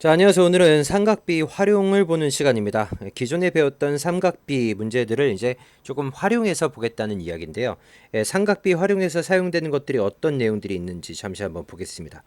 자, 안녕하세요. 오늘은 삼각비 활용을 보는 시간입니다. 기존에 배웠던 삼각비 문제들을 이제 조금 활용해서 보겠다는 이야기인데요. 삼각비 활용해서 사용되는 것들이 어떤 내용들이 있는지 잠시 한번 보겠습니다.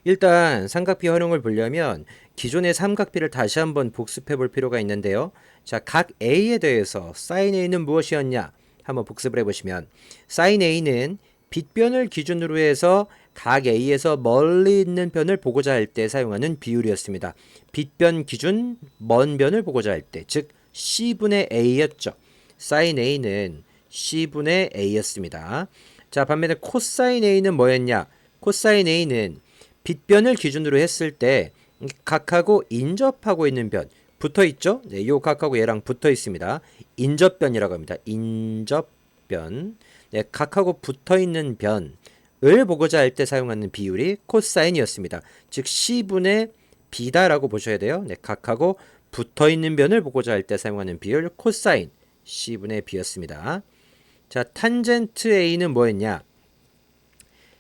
일단 삼각비 활용을 보려면 기존의 삼각비를 다시 한번 복습해 볼 필요가 있는데요. 자, 각 A에 대해서 sin A는 무엇이었냐? 한번 복습을 해보시면 sin A는 빗변을 기준으로 해서 각 A에서 멀리 있는 변을 보고자 할 때 사용하는 비율이었습니다. 빗변 기준 먼 변을 보고자 할 때, 즉 C분의 A였죠. sin A는 C분의 A였습니다. 자, 반면에 코사인 A는 뭐였냐? 코사인 A는 빗변을 기준으로 했을 때 각하고 인접하고 있는 변 붙어 있죠? 네, 요 각하고 얘랑 붙어 있습니다. 인접변이라고 합니다. 인접변. 네, 각하고 붙어 있는 변을 보고자 할 때 사용하는 비율이 코사인이었습니다. 즉 C분의 B다라고 보셔야 돼요. 네, 각하고 붙어 있는 변을 보고자 할 때 사용하는 비율 코사인 C분의 B였습니다. 자, 탄젠트 A는 뭐였냐?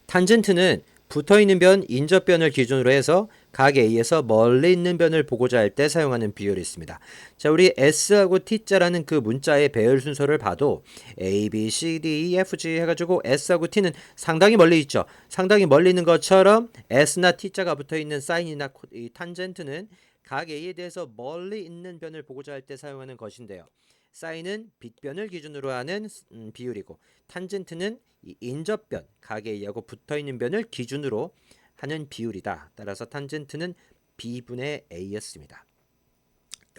탄젠트는 붙어있는 변, 인접변을 기준으로 해서 각 A에서 멀리 있는 변을 보고자 할 때 사용하는 비율이 있습니다. 자, 우리 S하고 T자라는 그 문자의 배열 순서를 봐도 A, B, C, D, E, F, G 해가지고 S하고 T는 상당히 멀리 있죠. 상당히 멀리 있는 것처럼 S나 T자가 붙어있는 사인이나 이 탄젠트는 각 A에 대해서 멀리 있는 변을 보고자 할 때 사용하는 것인데요. 사인은 빗변을 기준으로 하는 비율이고 탄젠트는 이 인접변, 각 A하고 붙어있는 변을 기준으로 하는 비율이다. 따라서 탄젠트는 B분의 A였습니다.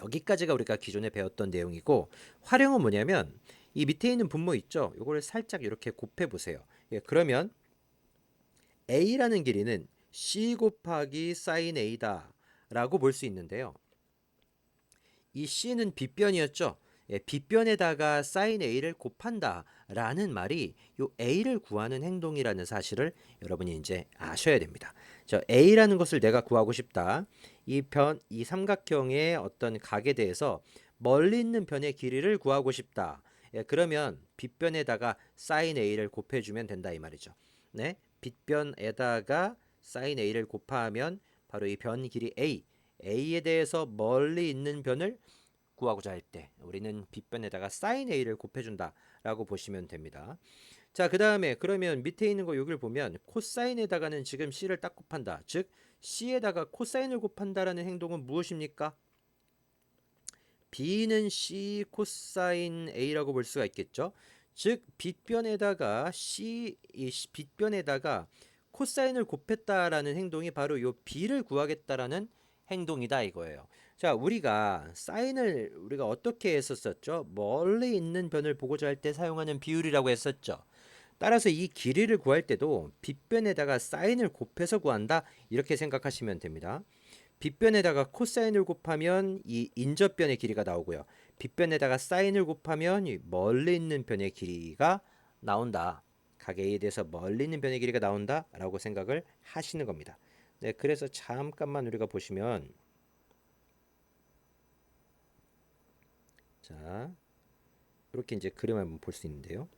여기까지가 우리가 기존에 배웠던 내용이고 활용은 뭐냐면 이 밑에 있는 분모 있죠? 요거를 살짝 이렇게 곱해 보세요. 예, 그러면 A라는 길이는 C 곱하기 sin A다 라고 볼 수 있는데요. 이 C는 빗변이었죠. 예, 빗변에다가 sin A를 곱한다 라는 말이 요 A를 구하는 행동이라는 사실을 여러분이 이제 아셔야 됩니다. 저 A라는 것을 내가 구하고 싶다. 이 삼각형의 어떤 각에 대해서 멀리 있는 변의 길이를 구하고 싶다. 예, 그러면 빗변에다가 sin A를 곱해주면 된다 이 말이죠. 네, 빗변에다가 sin A를 곱하면 바로 이 변 길이 A에 대해서 멀리 있는 변을 구하고자 할 때 우리는 빗변에다가 sin a를 곱해준다라고 보시면 됩니다. 자, 그 다음에 그러면 밑에 있는 거 여기를 보면 코사인에다가는 지금 c를 딱 곱한다. 즉 c에다가 코사인을 곱한다라는 행동은 무엇입니까? b는 c 코사인 a라고 볼 수가 있겠죠. 즉 빗변에다가 이 빗변에다가 코사인을 곱했다라는 행동이 바로 요 b를 구하겠다라는 행동이다 이거예요. 자, 우리가 사인을 우리가 어떻게 했었었죠? 멀리 있는 변을 보고자 할 때 사용하는 비율이라고 했었죠. 따라서 이 길이를 구할 때도 빗변에다가 사인을 곱해서 구한다 이렇게 생각하시면 됩니다. 빗변에다가 코사인을 곱하면 이 인접변의 길이가 나오고요. 빗변에다가 사인을 곱하면 이 멀리 있는 변의 길이가 나온다. 각 A에 대해서 멀리 있는 변의 길이가 나온다라고 생각을 하시는 겁니다. 네, 그래서 잠깐만 우리가 보시면 자, 이렇게 이제 그림을 한번 볼 수 있는데요.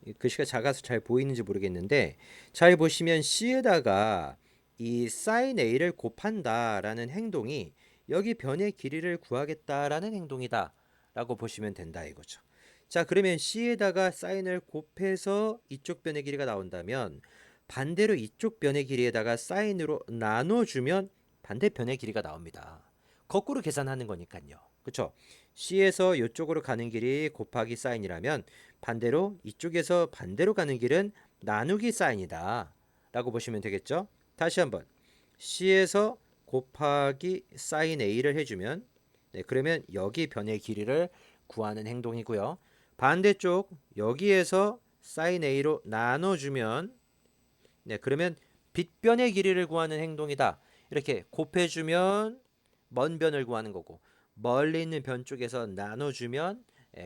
이 글씨가 작아서 잘 보이는지 모르겠는데 잘 보시면 C에다가 이 sin A를 곱한다라는 행동이 여기 변의 길이를 구하겠다라는 행동이다 라고 보시면 된다 이거죠. 자, 그러면 C에다가 sin을 곱해서 이쪽 변의 길이가 나온다면 반대로 이쪽 변의 길이에다가 sin으로 나눠주면 반대편의 길이가 나옵니다. 거꾸로 계산하는 거니까요. 그쵸? C에서 이쪽으로 가는 길이 곱하기 사인이라면 반대로 이쪽에서 반대로 가는 길은 나누기 사인이다 라고 보시면 되겠죠. 다시 한번 C에서 곱하기 사인 A를 해주면 네, 그러면 여기 변의 길이를 구하는 행동이고요. 반대쪽 여기에서 사인 A로 나눠주면 네, 그러면 빗변의 길이를 구하는 행동이다. 이렇게 곱해주면 먼 변을 구하는 거고 멀리 있는 변 쪽에서 나눠주면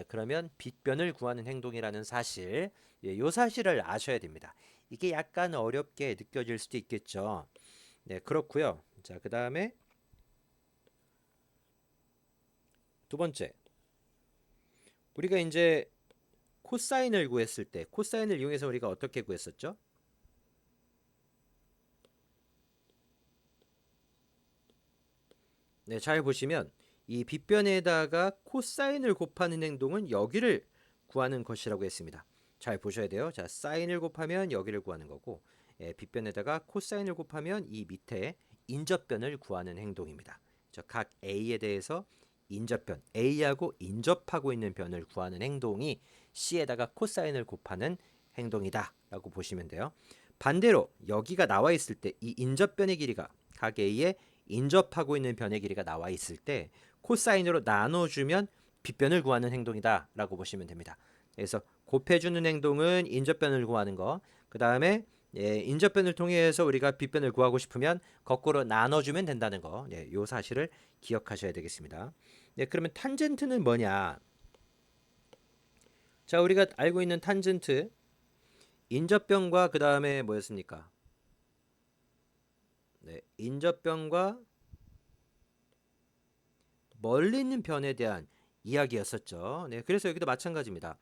그러면 빗변을 구하는 행동이라는 사실, 요 사실을 아셔야 됩니다. 이게 약간 어렵게 느껴질 수도 있겠죠. 네, 그렇고요. 자, 그 다음에 두 번째, 우리가 이제 코사인을 구했을 때 코사인을 이용해서 우리가 어떻게 구했었죠? 네, 잘 보시면 이 빗변에다가 코사인을 곱하는 행동은 여기를 구하는 것이라고 했습니다. 잘 보셔야 돼요. 자, 사인을 곱하면 여기를 구하는 거고, 빗변에다가 코사인을 곱하면 이 밑에 인접변을 구하는 행동입니다. 각 A에 대해서 인접변, A하고 인접하고 있는 변을 구하는 행동이 C에다가 코사인을 곱하는 행동이다 라고 보시면 돼요. 반대로 여기가 나와 있을 때 이 인접변의 길이가 각 A에 인접하고 있는 변의 길이가 나와 있을 때 코사인으로 나눠주면 빗변을 구하는 행동이다 라고 보시면 됩니다. 그래서 곱해주는 행동은 인접변을 구하는 거, 그 다음에 인접변을 통해서 우리가 빗변을 구하고 싶으면 거꾸로 나눠주면 된다는 거, 요 사실을 기억하셔야 되겠습니다. 그러면 탄젠트는 뭐냐? 자, 우리가 알고 있는 탄젠트, 인접변과 그 다음에 뭐였습니까? 인접변과 멀리 있는 변에 대한 이야기였었죠. 그래서 여기도 마찬가지입니다.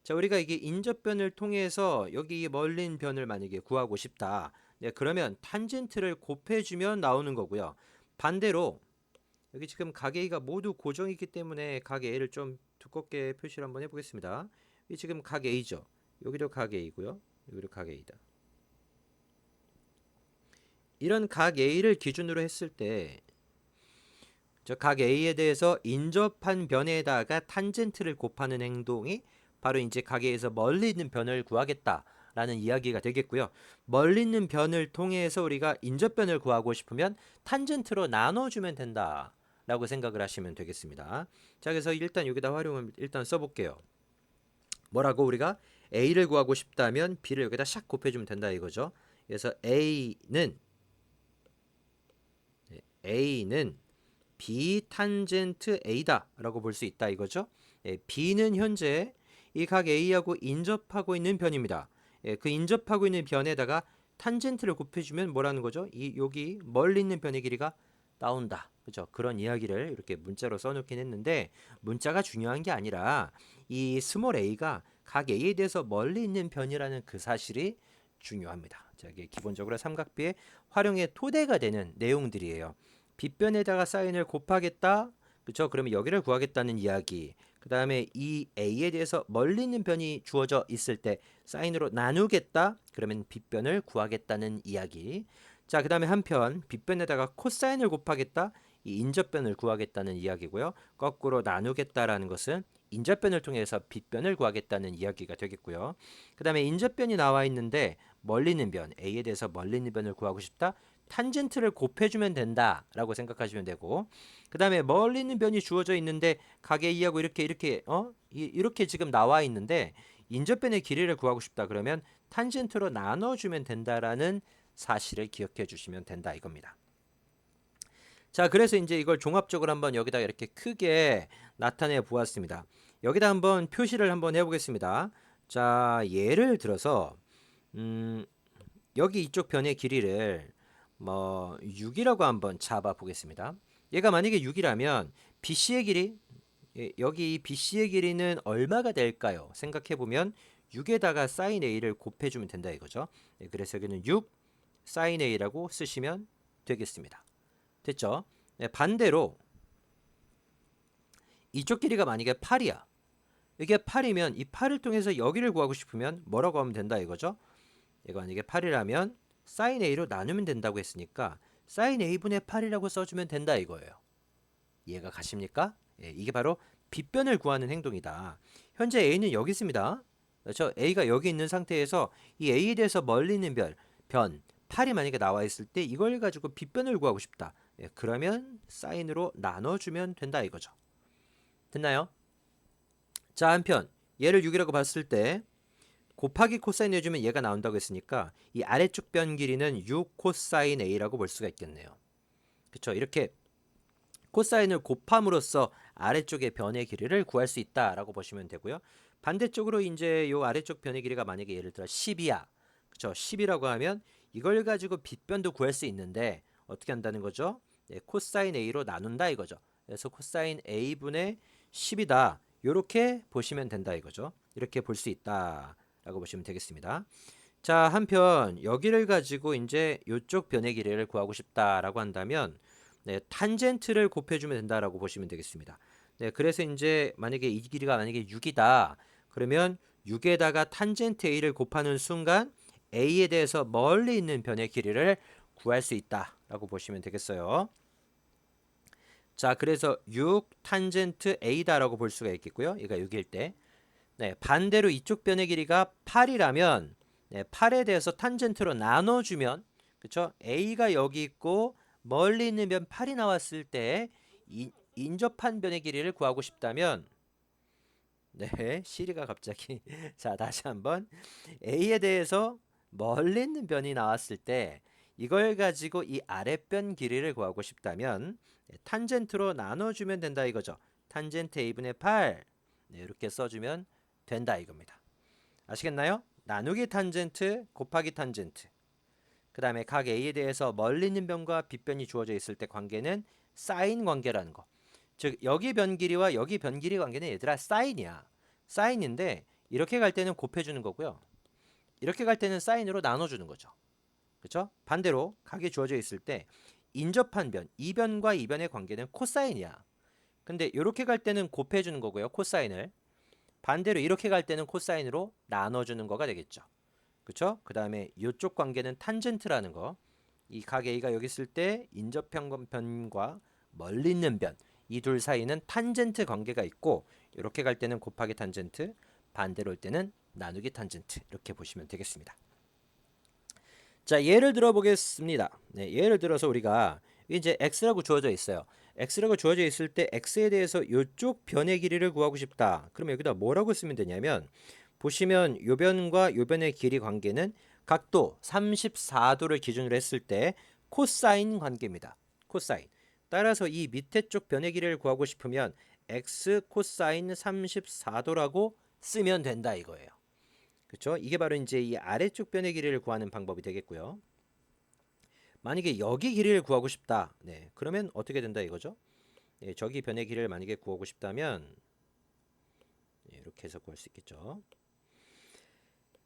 자, 우리가 이게 인접변을 통해서 여기 멀리 있는 변을 만약에 구하고 싶다. 그러면 탄젠트를 곱해주면 나오는 거고요. 반대로 여기 지금 각 A가 모두 고정이기 때문에 각 A를 좀 두껍게 표시를 한번 해보겠습니다. 이 지금 각 A죠. 여기도 각 A고요. 여기도 각 A다. 이런 각 A를 기준으로 했을 때 각 A에 대해서 인접한 변에다가 탄젠트를 곱하는 행동이 바로 이제 각 A에서 멀리 있는 변을 구하겠다라는 이야기가 되겠고요. 멀리 있는 변을 통해서 우리가 인접변을 구하고 싶으면 탄젠트로 나눠주면 된다라고 생각을 하시면 되겠습니다. 자, 그래서 일단 여기다 활용을 일단 써볼게요. 뭐라고? 우리가 A를 구하고 싶다면 B를 여기다 샥 곱해주면 된다 이거죠. 그래서 A는 B 탄젠트 A다 라고 볼 수 있다 이거죠. B는 현재 이 각 A하고 인접하고 있는 변입니다. 그 인접하고 있는 변에다가 탄젠트를 곱해주면 뭐라는 거죠? 이 여기 멀리 있는 변의 길이가 나온다. 그죠? 그런 이야기를 이렇게 문자로 써놓긴 했는데 문자가 중요한 게 아니라 이 스몰 a가 각 A에 대해서 멀리 있는 변이라는 그 사실이 중요합니다. 자, 이게 기본적으로 삼각비의 활용의 토대가 되는 내용들이에요. 빗변에다가 사인을 곱하겠다. 그렇죠? 그러면 여기를 구하겠다는 이야기. 그 다음에 이 A에 대해서 멀리 있는 변이 주어져 있을 때 사인으로 나누겠다. 그러면 빗변을 구하겠다는 이야기. 자, 그 다음에 한편 빗변에다가 코사인을 곱하겠다. 이 인접변을 구하겠다는 이야기고요. 거꾸로 나누겠다라는 것은 인접변을 통해서 빗변을 구하겠다는 이야기가 되겠고요. 그 다음에 인접변이 나와 있는데 멀리 있는 변, A에 대해서 멀리 있는 변을 구하고 싶다. 탄젠트를 곱해주면 된다라고 생각하시면 되고, 그 다음에 멀리 있는 변이 주어져 있는데 각 A하고 이렇게 지금 나와 있는데 인접변의 길이를 구하고 싶다 그러면 탄젠트로 나눠주면 된다라는 사실을 기억해 주시면 된다 이겁니다. 자, 그래서 이제 이걸 종합적으로 한번 여기다 이렇게 크게 나타내 보았습니다. 여기다 한번 표시를 한번 해보겠습니다. 자, 예를 들어서 여기 이쪽 변의 길이를 뭐 6이라고 한번 잡아 보겠습니다. 얘가 만약에 6이라면 BC의 길이 여기 이 BC의 길이는 얼마가 될까요? 생각해 보면 6에다가 sin A를 곱해주면 된다 이거죠. 그래서 여기는 6 sin A라고 쓰시면 되겠습니다. 됐죠? 반대로 이쪽 길이가 만약에 8이야. 이게 8이면 이 8을 통해서 여기를 구하고 싶으면 뭐라고 하면 된다 이거죠? 얘가 만약에 8이라면 sin A로 나누면 된다고 했으니까 sin A분의 8이라고 써주면 된다 이거예요. 이해가 가십니까? 이게 바로 빗변을 구하는 행동이다. 현재 A는 여기 있습니다. 그렇죠? A가 여기 있는 상태에서 이 A에 대해서 멀리 있는 변 8이 만약에 나와 있을 때 이걸 가지고 빗변을 구하고 싶다. 그러면 사인으로 나눠주면 된다 이거죠. 됐나요? 자, 한편 얘를 6이라고 봤을 때 곱하기 코사인 해주면 얘가 나온다고 했으니까 이 아래쪽 변 길이는 6 코사인 A라고 볼 수가 있겠네요. 그렇죠? 이렇게 코사인을 곱함으로써 아래쪽의 변의 길이를 구할 수 있다라고 보시면 되고요. 반대쪽으로 이제 요 아래쪽 변의 길이가 만약에 예를 들어 10이야. 그렇죠? 10이라고 하면 이걸 가지고 빗변도 구할 수 있는데 어떻게 한다는 거죠? 코사인 A로 나눈다 이거죠. 그래서 코사인 A분의 10이다. 이렇게 보시면 된다 이거죠. 이렇게 볼 수 있다라고 보시면 되겠습니다. 자, 한편 여기를 가지고 이제 이쪽 변의 길이를 구하고 싶다라고 한다면 네, 탄젠트를 곱해주면 된다라고 보시면 되겠습니다. 네, 그래서 이제 만약에 이 길이가 만약에 6이다. 그러면 6에다가 탄젠트 A를 곱하는 순간 A에 대해서 멀리 있는 변의 길이를 구할 수 있다라고 보시면 되겠어요. 자, 그래서 6 탄젠트 A다라고 볼 수가 있겠고요. 얘가 6일 때. 네, 반대로 이쪽 변의 길이가 8이라면 네, 8에 대해서 탄젠트로 나눠주면 그쵸? A가 여기 있고 멀리 있는 변 8이 나왔을 때 인접한 변의 길이를 구하고 싶다면 네, 시리가 갑자기 자, 다시 한번 A에 대해서 멀리 있는 변이 나왔을 때 이걸 가지고 이 아랫변 길이를 구하고 싶다면 탄젠트로 나눠주면 된다 이거죠. 탄젠트 A분의 8 네, 이렇게 써주면 된다 이겁니다. 아시겠나요? 나누기 탄젠트 곱하기 탄젠트. 그 다음에 각 A에 대해서 멀리 있는 변과 빗변이 주어져 있을 때 관계는 사인 관계라는 거. 즉 여기 변 길이와 여기 변 길이 관계는 얘들아 사인이야. 사인인데 이렇게 갈 때는 곱해주는 거고요. 이렇게 갈 때는 사인으로 나눠주는 거죠. 그렇죠? 반대로 각이 주어져 있을 때 인접한 변, 이 변과 이 변의 관계는 코사인이야. 근데 이렇게 갈 때는 곱해주는 거고요. 코사인을. 반대로 이렇게 갈 때는 코사인으로 나눠주는 거가 되겠죠. 그렇죠? 그 다음에 이쪽 관계는 탄젠트라는 거. 이 각 A가 여기 있을 때 인접한 변과 멀리 있는 변. 이 둘 사이는 탄젠트 관계가 있고 이렇게 갈 때는 곱하기 탄젠트, 반대로 올 때는 나누기 탄젠트 이렇게 보시면 되겠습니다. 자, 예를 들어 보겠습니다. 네, 예를 들어서 우리가 이제 x라고 주어져 있어요. x라고 주어져 있을 때 x에 대해서 이쪽 변의 길이를 구하고 싶다. 그러면 여기다 뭐라고 쓰면 되냐면 보시면 요 변과 요 변의 길이 관계는 각도 34도를 기준으로 했을 때 코사인 관계입니다. 코사인. 따라서 이 밑에 쪽 변의 길이를 구하고 싶으면 x 코사인 34도라고 쓰면 된다 이거예요. 그렇죠? 이게 바로 이제 이 아래쪽 변의 길이를 구하는 방법이 되겠고요. 만약에 여기 길이를 구하고 싶다. 네, 그러면 어떻게 된다 이거죠? 네, 저기 변의 길이를 만약에 구하고 싶다면 네, 이렇게 해서 구할 수 있겠죠.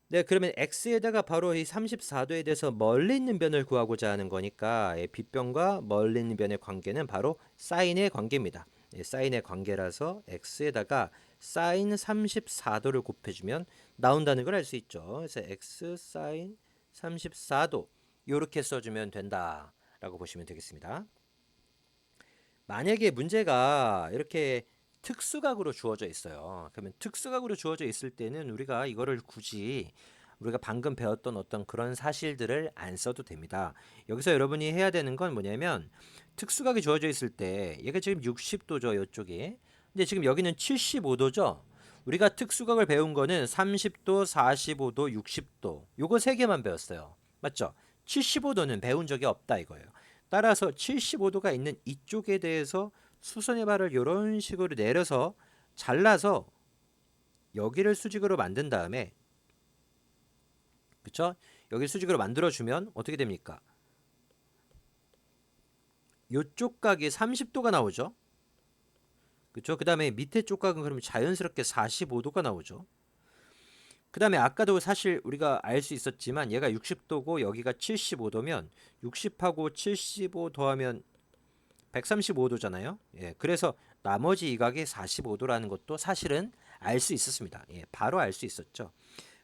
네, 그러면 x에다가 바로 이 34도에 대해서 멀리 있는 변을 구하고자 하는 거니까 빗변과 멀리 있는 변의 관계는 바로 사인의 관계입니다. 네, 사인의 관계라서 x에다가 사인 34도를 곱해주면 나온다는 걸 알 수 있죠. 그래서 x 사인 34도 이렇게 써주면 된다라고 보시면 되겠습니다. 만약에 문제가 이렇게 특수각으로 주어져 있어요. 그러면 특수각으로 주어져 있을 때는 우리가 이거를 굳이 우리가 방금 배웠던 어떤 그런 사실들을 안 써도 됩니다. 여기서 여러분이 해야 되는 건 뭐냐면 특수각이 주어져 있을 때 얘가 지금 60도죠, 이쪽이. 근데 지금 여기는 75도죠. 우리가 특수각을 배운 거는 30도, 45도, 60도. 요거 세 개만 배웠어요. 맞죠? 75도는 배운 적이 없다 이거예요. 따라서 75도가 있는 이쪽에 대해서 수선의 발을 이런 식으로 내려서 잘라서 여기를 수직으로 만든 다음에 그쵸? 여기 수직으로 만들어주면 어떻게 됩니까? 이쪽 각이 30도가 나오죠? 그쵸? 그 다음에 밑에 쪽 각은 그러면 자연스럽게 45도가 나오죠? 그 다음에 아까도 사실 우리가 알 수 있었지만 얘가 60도고 여기가 75도면 60하고 75 더하면 135도잖아요. 예, 그래서 나머지 이 각이 45도라는 것도 사실은 알 수 있었습니다. 예, 바로 알 수 있었죠.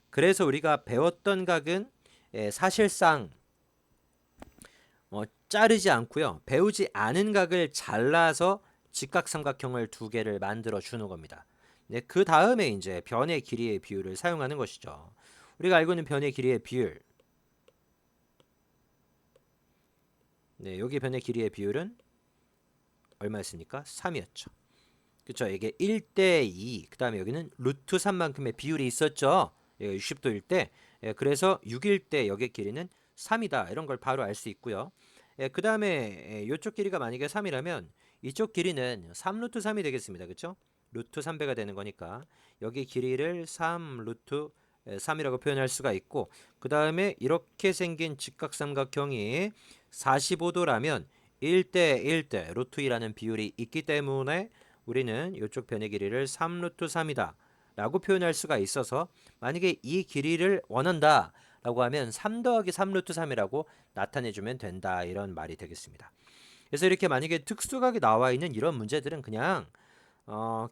그래서 우리가 배웠던 각은 사실상 자르지 않고요. 배우지 않은 각을 잘라서 직각삼각형을 두 개를 만들어 주는 겁니다. 네, 그 다음에 이제 변의 길이의 비율을 사용하는 것이죠. 우리가 알고 있는 변의 길이의 비율. 네, 여기 변의 길이의 비율은 얼마였습니까? 3이었죠. 그쵸? 이게 1대 2. 그 다음에 여기는 루트 3만큼의 비율이 있었죠. 60도일 때. 그래서 6일 때 여기 길이는 3이다. 이런 걸 바로 알 수 있고요. 그 다음에 이쪽 길이가 만약에 3이라면 이쪽 길이는 3루트 3이 되겠습니다. 그쵸? 루트 3배가 되는 거니까 여기 길이를 3 루트 3이라고 표현할 수가 있고 그 다음에 이렇게 생긴 직각삼각형이 45도라면 1대 1대 루트 2라는 비율이 있기 때문에 우리는 이쪽 변의 길이를 3 루트 3이다 라고 표현할 수가 있어서 만약에 이 길이를 원한다 라고 하면 3 더하기 3 루트 3이라고 나타내주면 된다 이런 말이 되겠습니다. 그래서 이렇게 만약에 특수각이 나와 있는 이런 문제들은 그냥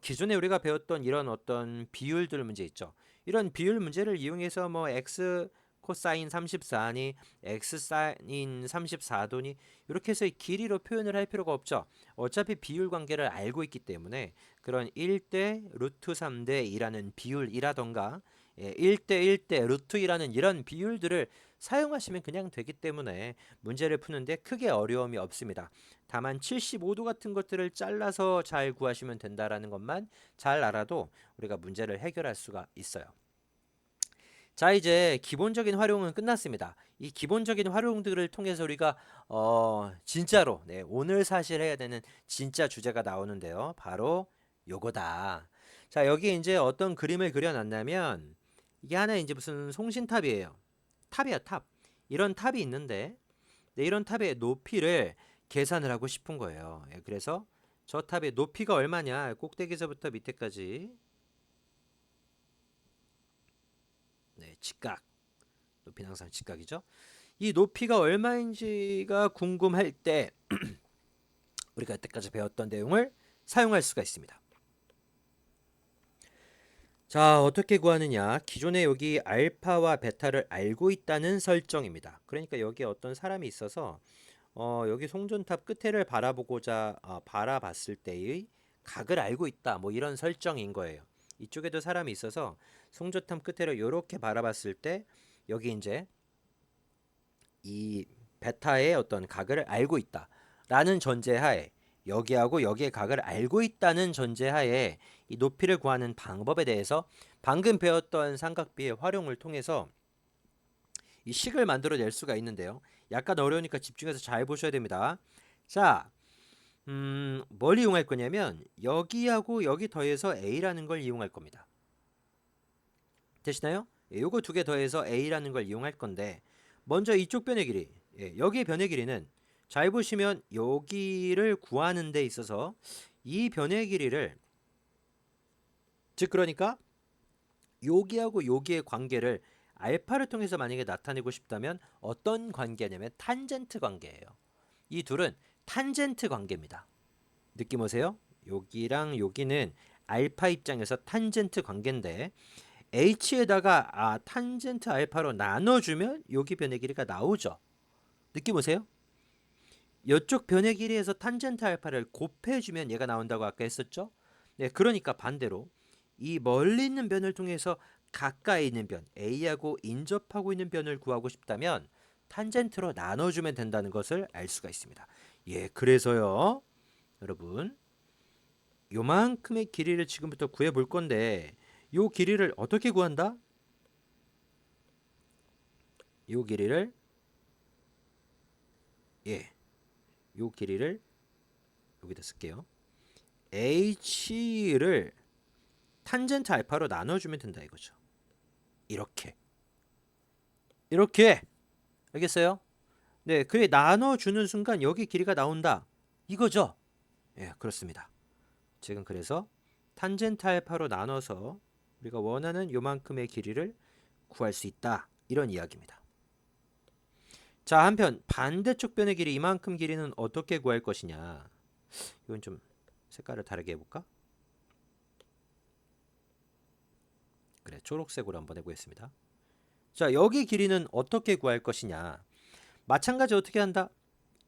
기존에 우리가 배웠던 이런 어떤 비율들 문제 있죠. 이런 비율 문제를 이용해서 뭐 x 코사인 34니 x 사인 34도니 이렇게 해서 이 길이로 표현을 할 필요가 없죠. 어차피 비율 관계를 알고 있기 때문에 그런 1대 루트 3대 2라는 비율이라던가 1대 1대 루트 2라는 이런 비율들을 사용하시면 그냥 되기 때문에 문제를 푸는데 크게 어려움이 없습니다. 다만 75도 같은 것들을 잘라서 잘 구하시면 된다라는 것만 잘 알아도 우리가 문제를 해결할 수가 있어요. 자, 이제 기본적인 활용은 끝났습니다. 이 기본적인 활용들을 통해서 우리가 진짜로 오늘 사실 해야 되는 진짜 주제가 나오는데요. 바로 요거다. 자, 여기 이제 어떤 그림을 그려놨냐면 이게 하나 이제 무슨 송신탑이에요. 탑이야, 탑. 이런 탑이 있는데 이런 탑의 높이를 계산을 하고 싶은 거예요. 그래서 저 탑의 높이가 얼마냐? 꼭대기에서부터 밑에까지 직각. 높이는 항상 직각이죠. 이 높이가 얼마인지가 궁금할 때 우리가 여태까지 배웠던 내용을 사용할 수가 있습니다. 자, 어떻게 구하느냐? 기존에 여기 알파와 베타를 알고 있다는 설정입니다. 그러니까 여기에 어떤 사람이 있어서 여기 송전탑 끝에를 바라보고자 바라봤을 때의 각을 알고 있다. 뭐 이런 설정인 거예요. 이쪽에도 사람이 있어서 송전탑 끝에를 이렇게 바라봤을 때 여기 이제 이 베타의 어떤 각을 알고 있다라는 전제하에 여기하고 여기의 각을 알고 있다는 전제하에 이 높이를 구하는 방법에 대해서 방금 배웠던 삼각비의 활용을 통해서 이 식을 만들어낼 수가 있는데요. 약간 어려우니까 집중해서 잘 보셔야 됩니다. 자, 뭘 이용할 거냐면 여기하고 여기 더해서 A라는 걸 이용할 겁니다. 되시나요? 요거 두 개 더해서 A라는 걸 이용할 건데 먼저 이쪽 변의 길이, 여기의 변의 길이는 잘 보시면 여기를 구하는 데 있어서 이 변의 길이를 즉 그러니까 여기하고 여기의 관계를 알파를 통해서 만약에 나타내고 싶다면 어떤 관계냐면 탄젠트 관계예요. 이 둘은 탄젠트 관계입니다. 느낌 오세요? 여기랑 여기는 알파 입장에서 탄젠트 관계인데 h에다가 탄젠트 알파로 나눠주면 여기 변의 길이가 나오죠. 느낌 오세요? 이쪽 변의 길이에서 탄젠트 알파를 곱해주면 얘가 나온다고 아까 했었죠? 네, 그러니까 반대로 이 멀리 있는 변을 통해서 가까이 있는 변, A하고 인접하고 있는 변을 구하고 싶다면 탄젠트로 나눠주면 된다는 것을 알 수가 있습니다. 예, 그래서요, 여러분, 요만큼의 길이를 지금부터 구해 볼 건데, 요 길이를 어떻게 구한다? 요 길이를, 요 길이를 여기다 쓸게요. h를 탄젠트 알파로 나눠주면 된다 이거죠. 이렇게 알겠어요? 네, 그래 나눠주는 순간 여기 길이가 나온다 이거죠. 예, 그렇습니다. 지금 그래서 탄젠트 알파로 나눠서 우리가 원하는 요만큼의 길이를 구할 수 있다 이런 이야기입니다. 자, 한편 반대쪽 변의 길이 이만큼 길이는 어떻게 구할 것이냐. 이건 좀 색깔을 다르게 해볼까? 그래, 초록색으로 한번 해보겠습니다. 자, 여기 길이는 어떻게 구할 것이냐. 마찬가지 어떻게 한다?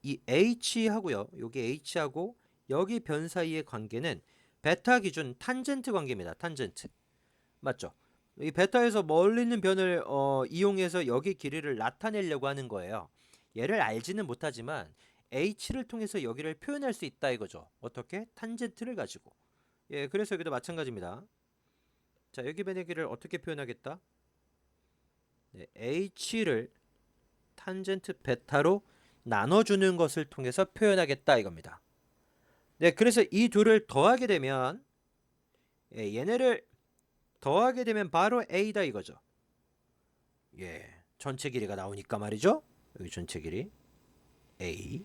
이 h하고요. 여기 h하고 여기 변 사이의 관계는 베타 기준 탄젠트 관계입니다. 탄젠트. 맞죠? 이 베타에서 멀리 있는 변을 이용해서 여기 길이를 나타내려고 하는 거예요. 얘를 알지는 못하지만 h를 통해서 여기를 표현할 수 있다 이거죠. 어떻게? 탄젠트를 가지고. 예, 그래서 여기도 마찬가지입니다. 자, 여기 변의 길이를 어떻게 표현하겠다? 네, h를 탄젠트 베타로 나눠주는 것을 통해서 표현하겠다 이겁니다. 네, 그래서 이 둘을 더하게 되면 얘네를 더하게 되면 바로 a다 이거죠. 예, 전체 길이가 나오니까 말이죠. 여기 전체 길이 a,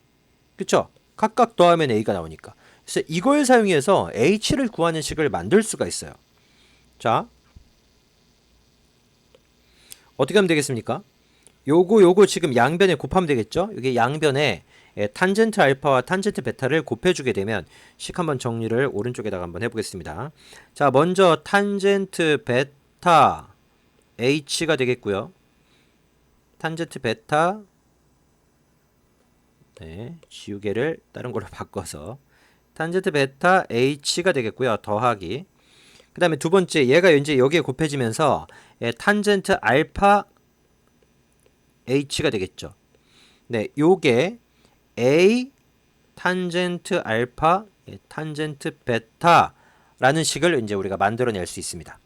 그쵸? 각각 더하면 a가 나오니까. 그래서 이걸 사용해서 h를 구하는 식을 만들 수가 있어요. 자, 어떻게 하면 되겠습니까? 요거 지금 양변에 곱하면 되겠죠? 이게 양변에 탄젠트 알파와 탄젠트 베타를 곱해주게 되면 식 한번 정리를 오른쪽에다가 한번 해보겠습니다. 자, 먼저 탄젠트 베타 h가 되겠고요. 탄젠트 베타 지우개를 다른 걸로 바꿔서 탄젠트 베타 h가 되겠고요. 더하기 그 다음에 두 번째 얘가 이제 여기에 곱해지면서 탄젠트 알파 h가 되겠죠. 네, 요게 a 탄젠트 알파 탄젠트 베타라는 식을 이제 우리가 만들어낼 수 있습니다.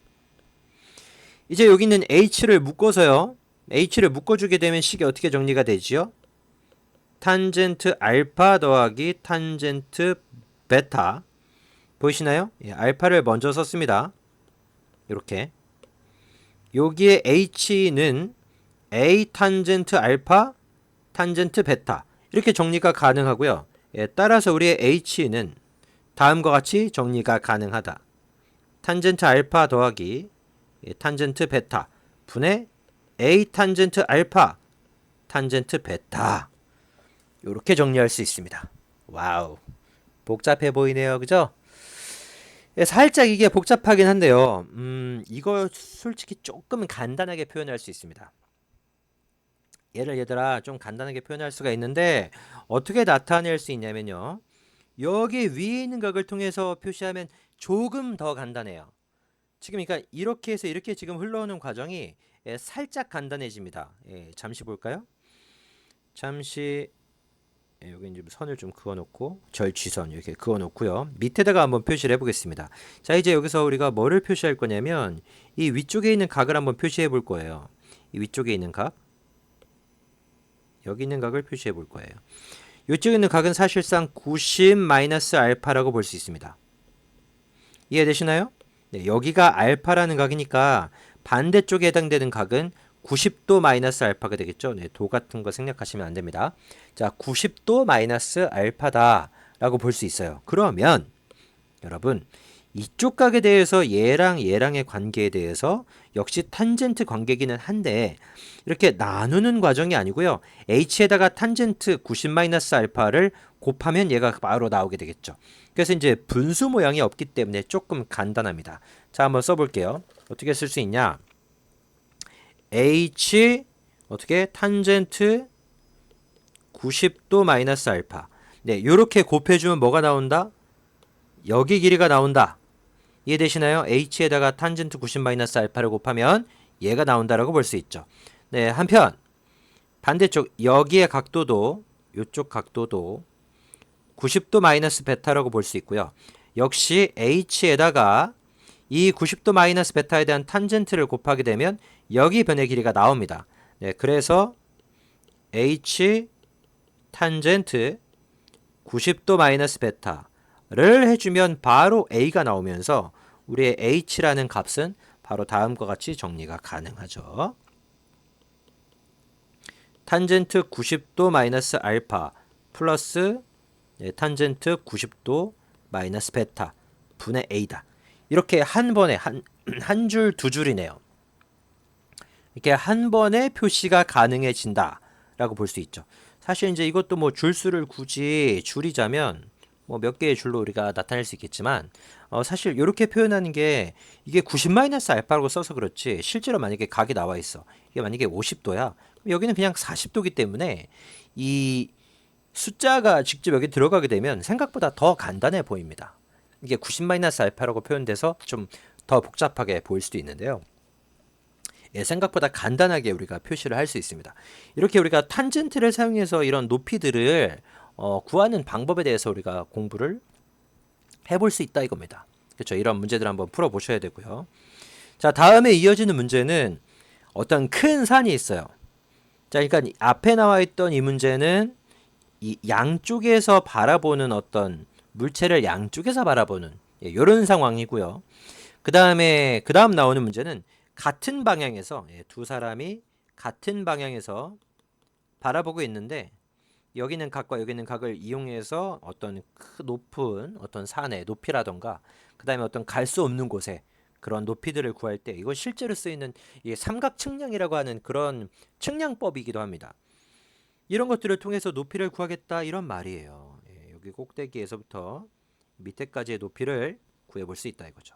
이제 여기 있는 h를 묶어서요. h를 묶어주게 되면 식이 어떻게 정리가 되지요? 탄젠트 알파 더하기 탄젠트 베타 보이시나요? 알파를 먼저 썼습니다. 이렇게 여기에 h는 a 탄젠트 알파 탄젠트 베타 이렇게 정리가 가능하고요. 따라서 우리의 h는 다음과 같이 정리가 가능하다. 탄젠트 알파 더하기 탄젠트 베타 분의 a 탄젠트 알파 탄젠트 베타 이렇게 정리할 수 있습니다. 와우, 복잡해 보이네요, 그죠? 살짝 이게 복잡하긴 한데요. 이거 솔직히 조금 간단하게 표현할 수 있습니다. 얘들아 좀 간단하게 표현할 수가 있는데 어떻게 나타낼 수 있냐면요. 여기 위에 있는 각을 통해서 표시하면 조금 더 간단해요. 지금 그러니까 이렇게 해서 이렇게 지금 흘러오는 과정이 살짝 간단해집니다. 잠시 볼까요? 잠시 여기 이제 선을 좀 그어놓고 절취선 이렇게 그어놓고요. 밑에다가 한번 표시를 해보겠습니다. 자, 이제 여기서 우리가 뭐를 표시할 거냐면 이 위쪽에 있는 각을 한번 표시해 볼 거예요. 이 위쪽에 있는 각, 여기 있는 각을 표시해 볼 거예요. 이쪽에 있는 각은 사실상 90-알파라고 볼 수 있습니다. 이해되시나요? 네, 여기가 알파라는 각이니까 반대쪽에 해당되는 각은 90도 마이너스 알파가 되겠죠. 네, 도 같은 거 생략하시면 안 됩니다. 자, 90도 마이너스 알파다 라고 볼 수 있어요. 그러면 여러분 이쪽 각에 대해서 얘랑 얘랑의 관계에 대해서 역시 탄젠트 관계기는 한데 이렇게 나누는 과정이 아니고요. h에다가 탄젠트 90-알파를 곱하면 얘가 바로 나오게 되겠죠. 그래서 이제 분수 모양이 없기 때문에 조금 간단합니다. 자, 한번 써볼게요. 어떻게 쓸 수 있냐? h 어떻게 탄젠트 90도 마이너스 알파. 네, 요렇게 곱해주면 뭐가 나온다? 여기 길이가 나온다. 이해되시나요? h에다가 탄젠트 90-알파를 곱하면 얘가 나온다라고 볼 수 있죠. 네, 한편 반대쪽 여기의 각도도 요쪽 각도도 90도 마이너스 베타라고 볼 수 있고요. 역시 h에다가 이 90도 마이너스 베타에 대한 탄젠트를 곱하게 되면 여기 변의 길이가 나옵니다. 네, 그래서 h 탄젠트 90도 마이너스 베타를 해주면 바로 a가 나오면서 우리의 h라는 값은 바로 다음과 같이 정리가 가능하죠. 탄젠트 90도 마이너스 알파 플러스 탄젠트 90도 마이너스 베타 분의 a다. 이렇게 한 번에 한 줄 두 줄이네요. 이렇게 한 번에 표시가 가능해진다 라고 볼 수 있죠. 사실 이제 이것도 뭐 줄수를 굳이 줄이자면 뭐 몇 개의 줄로 우리가 나타낼 수 있겠지만 사실 이렇게 표현하는 게 이게 90-알파라고 써서 그렇지 실제로 만약에 각이 나와 있어. 이게 만약에 50도야. 여기는 그냥 40도기 때문에 이 숫자가 직접 여기 들어가게 되면 생각보다 더 간단해 보입니다. 이게 90-알파라고 표현돼서 좀 더 복잡하게 보일 수도 있는데요. 생각보다 간단하게 우리가 표시를 할 수 있습니다. 이렇게 우리가 탄젠트를 사용해서 이런 높이들을 구하는 방법에 대해서 우리가 공부를 해볼 수 있다 이겁니다. 그렇죠? 이런 문제들 한번 풀어보셔야 되고요. 자, 다음에 이어지는 문제는 어떤 큰 산이 있어요. 자, 그러니까 앞에 나와 있던 이 문제는 이 양쪽에서 바라보는 어떤 물체를 양쪽에서 바라보는 이런 상황이고요. 그 다음 나오는 문제는 같은 방향에서 두 사람이 같은 방향에서 바라보고 있는데 여기는 각과 여기는 각을 이용해서 어떤 높은 어떤 산의 높이라던가 그 다음에 어떤 갈 수 없는 곳에 그런 높이들을 구할 때 이거 실제로 쓰이는 이 삼각 측량이라고 하는 그런 측량법이기도 합니다. 이런 것들을 통해서 높이를 구하겠다 이런 말이에요. 예, 여기 꼭대기에서부터 밑에까지의 높이를 구해볼 수 있다 이거죠.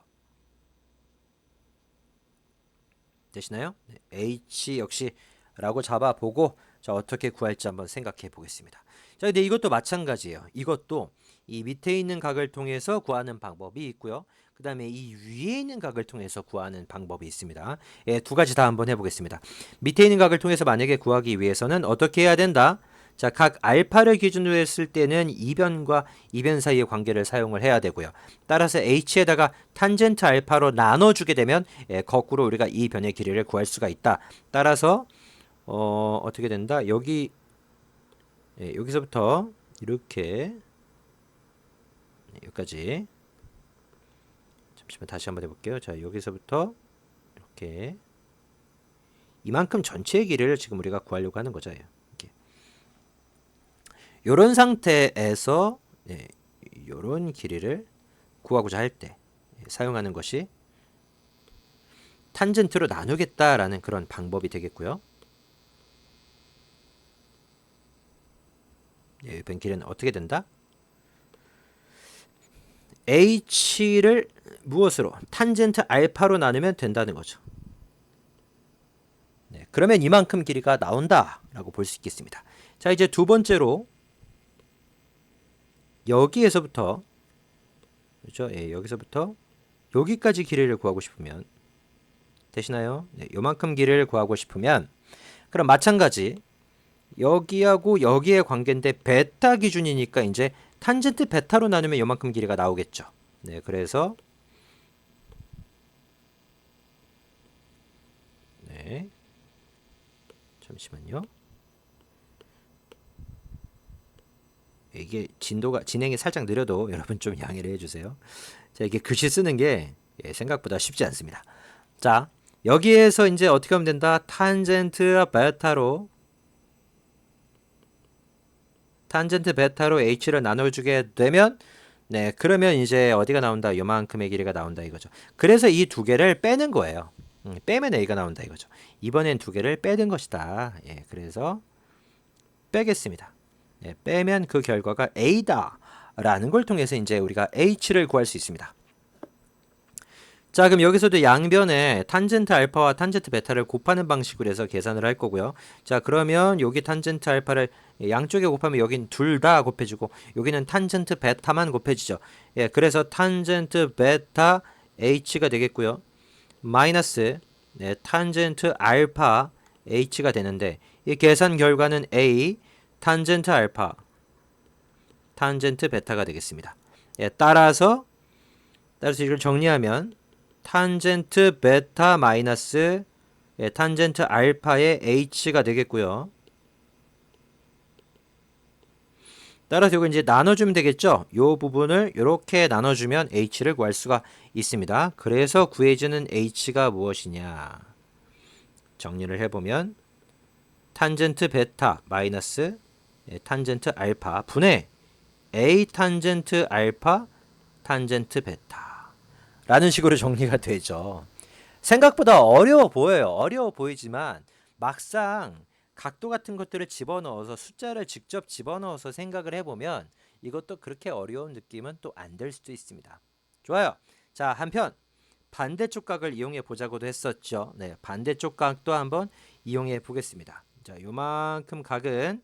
되시나요? 네, h 역시 라고 잡아보고 자 어떻게 구할지 한번 생각해 보겠습니다. 자 근데 이것도 마찬가지예요. 이것도 이 밑에 있는 각을 통해서 구하는 방법이 있고요. 그 다음에 이 위에 있는 각을 통해서 구하는 방법이 있습니다. 예, 두 가지 다 한번 해보겠습니다. 밑에 있는 각을 통해서 만약에 구하기 위해서는 어떻게 해야 된다? 자, 각 알파를 기준으로 했을 때는 이변과 이변 사이의 관계를 사용을 해야 되고요. 따라서 h에다가 탄젠트 알파로 나눠주게 되면 예, 거꾸로 우리가 이 변의 길이를 구할 수가 있다. 따라서 어떻게 된다? 예, 여기서부터 이렇게 여기까지 잠시만 다시 한번 해볼게요. 자, 여기서부터 이렇게 이만큼 전체의 길이를 지금 우리가 구하려고 하는 거죠. 이렇게. 이런 상태에서 예, 이런 길이를 구하고자 할 때 사용하는 것이 탄젠트로 나누겠다라는 그런 방법이 되겠고요. 예, 변길은 어떻게 된다? h를 무엇으로? 탄젠트 알파로 나누면 된다는 거죠. 네, 그러면 이만큼 길이가 나온다라고 볼 수 있겠습니다. 자, 이제 두 번째로 여기에서부터 그렇죠? 예, 여기서부터 여기까지 길이를 구하고 싶으면 되시나요? 네, 요만큼 길이를 구하고 싶으면 그럼 마찬가지 여기하고 여기의 관계인데 베타 기준이니까 이제 탄젠트 베타로 나누면 요만큼 길이가 나오겠죠. 네, 그래서 네, 잠시만요. 이게 진행이 살짝 느려도 여러분 좀 양해를 해주세요. 자, 이게 글씨 쓰는 게 생각보다 쉽지 않습니다. 자, 여기에서 이제 어떻게 하면 된다? 탄젠트 베타로 h를 나눠주게 되면 네, 그러면 이제 어디가 나온다? 요만큼의 길이가 나온다 이거죠. 그래서 이 두 개를 빼는 거예요. 빼면 a가 나온다 이거죠. 이번엔 두 개를 빼는 것이다. 예, 그래서 빼겠습니다. 예, 빼면 그 결과가 a다 라는 걸 통해서 이제 우리가 h를 구할 수 있습니다. 자, 그럼 여기서도 양변에 탄젠트 알파와 탄젠트 베타를 곱하는 방식으로 해서 계산을 할 거고요. 자, 그러면 여기 탄젠트 알파를 양쪽에 곱하면 여긴 둘 다 곱해지고 여기는 탄젠트 베타만 곱해지죠. 예, 그래서 탄젠트 베타 h가 되겠고요. 마이너스 탄젠트 알파 h가 되는데 이 계산 결과는 a 탄젠트 알파 탄젠트 베타가 되겠습니다. 예, 따라서 이걸 정리하면 탄젠트 베타 마이너스 탄젠트 알파의 h가 되겠고요. 따라서 이거 이제 나눠주면 되겠죠. 이 부분을 이렇게 나눠주면 h를 구할 수가 있습니다. 그래서 구해지는 h가 무엇이냐? 정리를 해보면 탄젠트 베타 마이너스 탄젠트 알파 분의 a 탄젠트 알파 탄젠트 베타 라는 식으로 정리가 되죠. 생각보다 어려워 보여요. 어려워 보이지만 막상 각도 같은 것들을 집어넣어서 숫자를 직접 집어넣어서 생각을 해보면 이것도 그렇게 어려운 느낌은 또 안 들 수도 있습니다. 좋아요. 자, 한편 반대쪽 각을 이용해 보자고도 했었죠. 네, 반대쪽 각도 한번 이용해 보겠습니다. 자, 요만큼 각은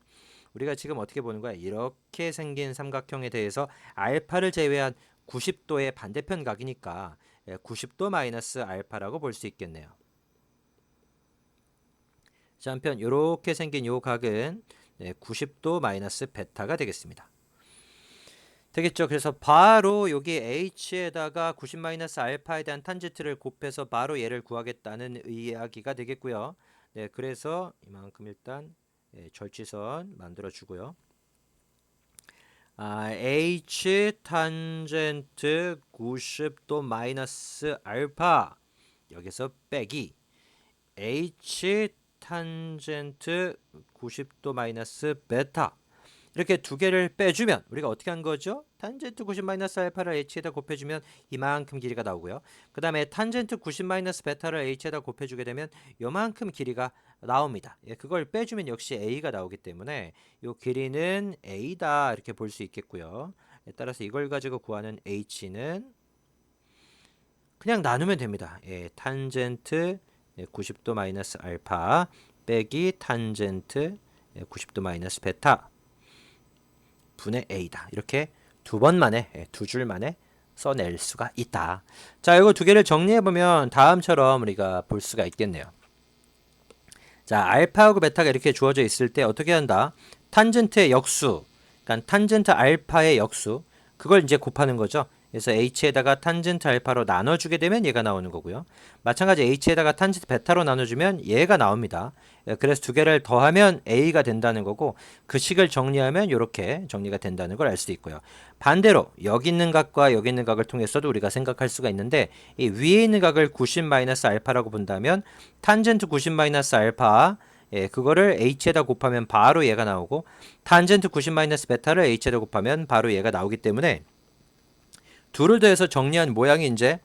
우리가 지금 어떻게 보는 거야? 이렇게 생긴 삼각형에 대해서 알파를 제외한 90도의 반대편 각이니까 90도 마이너스 알파라고 볼 수 있겠네요. 자, 한편 이렇게 생긴 요 각은 90도 마이너스 베타가 되겠습니다. 되겠죠? 그래서 바로 여기 h에다가 90 마이너스 알파에 대한 탄젠트를 곱해서 바로 얘를 구하겠다는 이야기가 되겠고요. 네, 그래서 이만큼 일단 절지선 만들어 주고요. h 탄젠트 90도 마이너스 알파 여기서 빼기 h 탄젠트 90도 마이너스 베타 이렇게 두 개를 빼주면 우리가 어떻게 한 거죠? 탄젠트 90 마이너스 알파를 h에다 곱해주면 이만큼 길이가 나오고요. 그 다음에 탄젠트 90 마이너스 베타를 h에다 곱해주게 되면 요만큼 길이가 나옵니다. 예, 그걸 빼주면 역시 a가 나오기 때문에 요 길이는 a다 이렇게 볼 수 있겠고요. 예, 따라서 이걸 가지고 구하는 h는 그냥 나누면 됩니다. 예, 탄젠트 90도 마이너스 알파 빼기 탄젠트 90도 마이너스 베타 분의 a다. 이렇게 두 번 만에, 두 줄 만에 써낼 수가 있다. 자, 이거 두 개를 정리해보면 다음처럼 우리가 볼 수가 있겠네요. 자, 알파하고 베타가 이렇게 주어져 있을 때 어떻게 한다? 탄젠트의 역수, 그러니까 탄젠트 알파의 역수, 그걸 이제 곱하는 거죠. 그래서 h에다가 탄젠트 알파로 나눠주게 되면 얘가 나오는 거고요. 마찬가지 h에다가 탄젠트 베타로 나눠주면 얘가 나옵니다. 그래서 두 개를 더하면 a가 된다는 거고 그 식을 정리하면 이렇게 정리가 된다는 걸 알 수 있고요. 반대로 여기 있는 각과 여기 있는 각을 통해서도 우리가 생각할 수가 있는데 이 위에 있는 각을 90-알파라고 본다면 탄젠트 90-알파 그거를 h에다 곱하면 바로 얘가 나오고 탄젠트 90-베타를 h에다 곱하면 바로 얘가 나오기 때문에 둘을 더해서 정리한 모양이 이제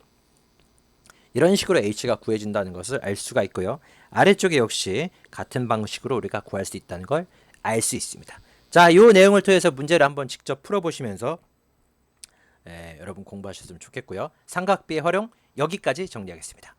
이런 식으로 h가 구해진다는 것을 알 수가 있고요. 아래쪽에 역시 같은 방식으로 우리가 구할 수 있다는 걸 알 수 있습니다. 자, 이 내용을 통해서 문제를 한번 직접 풀어보시면서 여러분 공부하셨으면 좋겠고요. 삼각비의 활용 여기까지 정리하겠습니다.